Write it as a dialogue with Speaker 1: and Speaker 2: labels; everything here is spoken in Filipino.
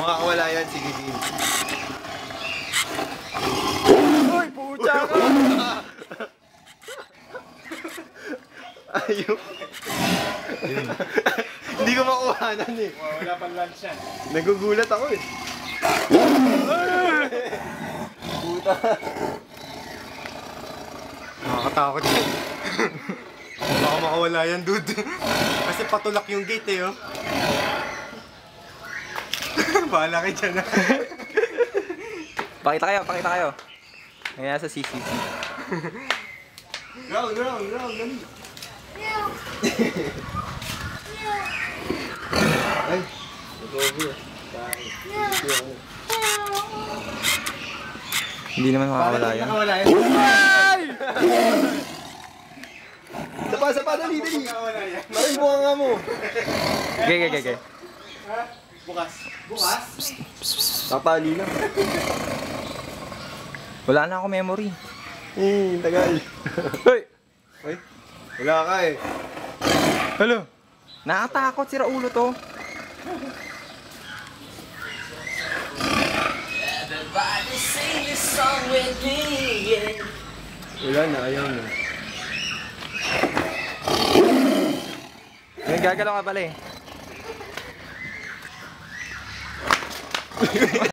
Speaker 1: makakawala yan. Sige, game.
Speaker 2: Uy, pucha ka!
Speaker 1: Ayun. Hindi ko makuhanan eh.
Speaker 3: Wala pang lunch yan.
Speaker 1: Nagugulat ako eh. Puta. Nakakatakot yan. Baka makawala yan, dude. Kasi patulak yung gate eh, oh. Bahala kayo dyan, ah.
Speaker 2: Pakita kayo. Ngayon sa CCC.
Speaker 1: Round, dali. Ay, nag-over.
Speaker 2: Hindi naman makakawala yan.
Speaker 1: Nakawala yan. Sapa, dali. Maray mo nga mo.
Speaker 2: Okay.
Speaker 1: Bukas? Tatali lang.
Speaker 2: Wala na ako memory.
Speaker 1: Tagal.
Speaker 2: Hoy!
Speaker 1: Ay, wala ka eh.
Speaker 2: Hello? Nakatakot, sira ulo to.
Speaker 1: Wala na, ayaw na.
Speaker 2: May gagalaw ka pala eh.